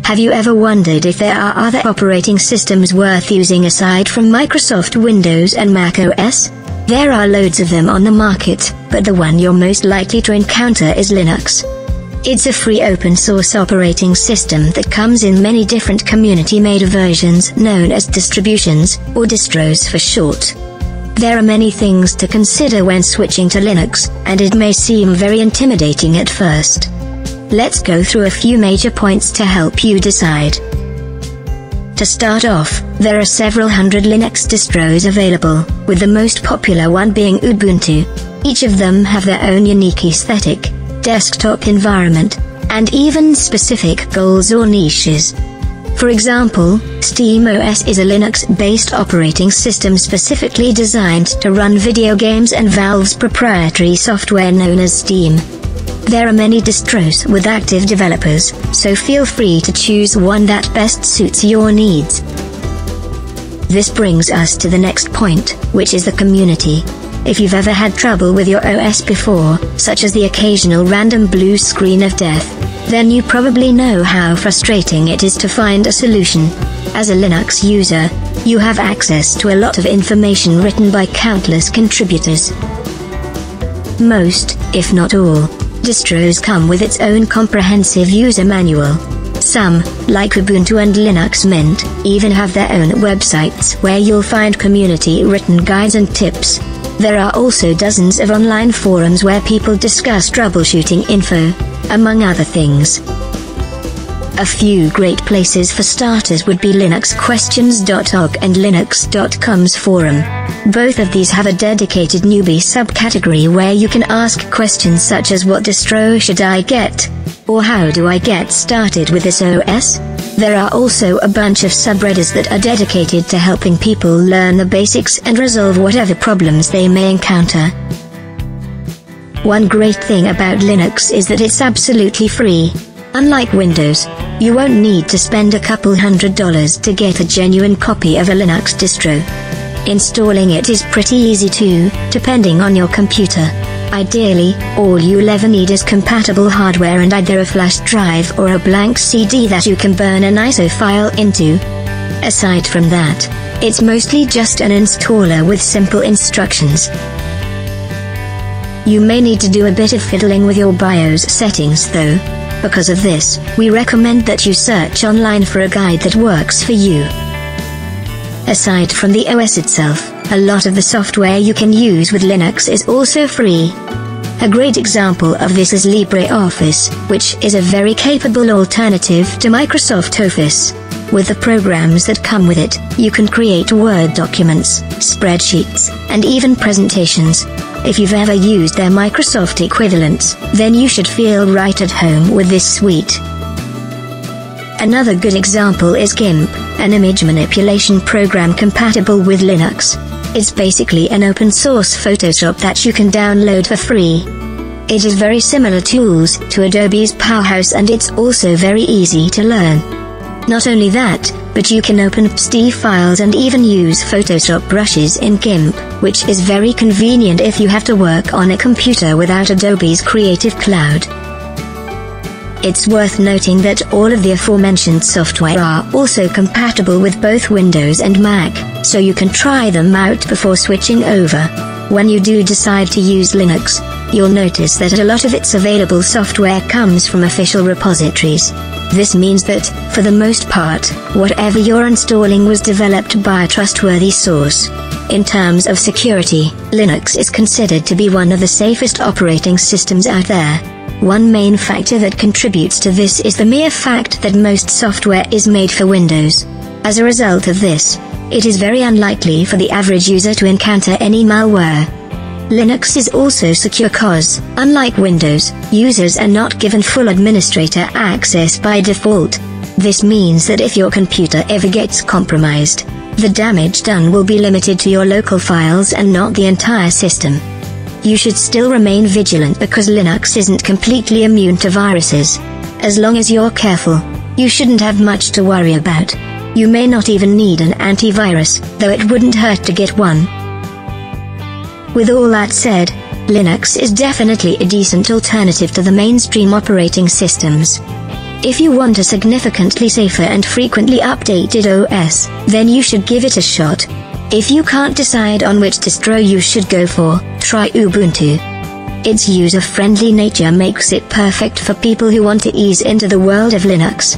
Have you ever wondered if there are other operating systems worth using aside from Microsoft Windows and Mac OS? There are loads of them on the market, but the one you're most likely to encounter is Linux. It's a free open source operating system that comes in many different community-made versions known as distributions, or distros for short. There are many things to consider when switching to Linux, and it may seem very intimidating at first. Let's go through a few major points to help you decide. To start off, there are several hundred Linux distros available, with the most popular one being Ubuntu. Each of them have their own unique aesthetic, desktop environment, and even specific goals or niches. For example, SteamOS is a Linux-based operating system specifically designed to run video games and Valve's proprietary software known as Steam. There are many distros with active developers, so feel free to choose one that best suits your needs. This brings us to the next point, which is the community. If you've ever had trouble with your OS before, such as the occasional random blue screen of death, then you probably know how frustrating it is to find a solution. As a Linux user, you have access to a lot of information written by countless contributors. Most, if not all, distros come with its own comprehensive user manual. Some, like Ubuntu and Linux Mint, even have their own websites where you'll find community-written guides and tips. There are also dozens of online forums where people discuss troubleshooting info, among other things. A few great places for starters would be linuxquestions.org and linux.com's forum. Both of these have a dedicated newbie subcategory where you can ask questions such as what distro should I get? Or how do I get started with this OS? There are also a bunch of subreddits that are dedicated to helping people learn the basics and resolve whatever problems they may encounter. One great thing about Linux is that it's absolutely free. Unlike Windows, you won't need to spend a couple $100 to get a genuine copy of a Linux distro. Installing it is pretty easy too, depending on your computer. Ideally, all you'll ever need is compatible hardware and either a flash drive or a blank CD that you can burn an ISO file into. Aside from that, it's mostly just an installer with simple instructions. You may need to do a bit of fiddling with your BIOS settings though. Because of this, we recommend that you search online for a guide that works for you. Aside from the OS itself, a lot of the software you can use with Linux is also free. A great example of this is LibreOffice, which is a very capable alternative to Microsoft Office. With the programs that come with it, you can create Word documents, spreadsheets, and even presentations. If you've ever used their Microsoft equivalents, then you should feel right at home with this suite. Another good example is GIMP, an image manipulation program compatible with Linux. It's basically an open source Photoshop that you can download for free. It is very similar tools to Adobe's Powerhouse and it's also very easy to learn. Not only that, but you can open PSD files and even use Photoshop brushes in GIMP, which is very convenient if you have to work on a computer without Adobe's Creative Cloud. It's worth noting that all of the aforementioned software are also compatible with both Windows and Mac, so you can try them out before switching over. When you do decide to use Linux, you'll notice that a lot of its available software comes from official repositories. This means that, for the most part, whatever you're installing was developed by a trustworthy source. In terms of security, Linux is considered to be one of the safest operating systems out there. One main factor that contributes to this is the mere fact that most software is made for Windows. As a result of this, it is very unlikely for the average user to encounter any malware. Linux is also secure cause, unlike Windows, users are not given full administrator access by default. This means that if your computer ever gets compromised, the damage done will be limited to your local files and not the entire system. You should still remain vigilant because Linux isn't completely immune to viruses. As long as you're careful, you shouldn't have much to worry about. You may not even need an antivirus, though it wouldn't hurt to get one. With all that said, Linux is definitely a decent alternative to the mainstream operating systems. If you want a significantly safer and frequently updated OS, then you should give it a shot. If you can't decide on which distro you should go for, try Ubuntu. Its user-friendly nature makes it perfect for people who want to ease into the world of Linux.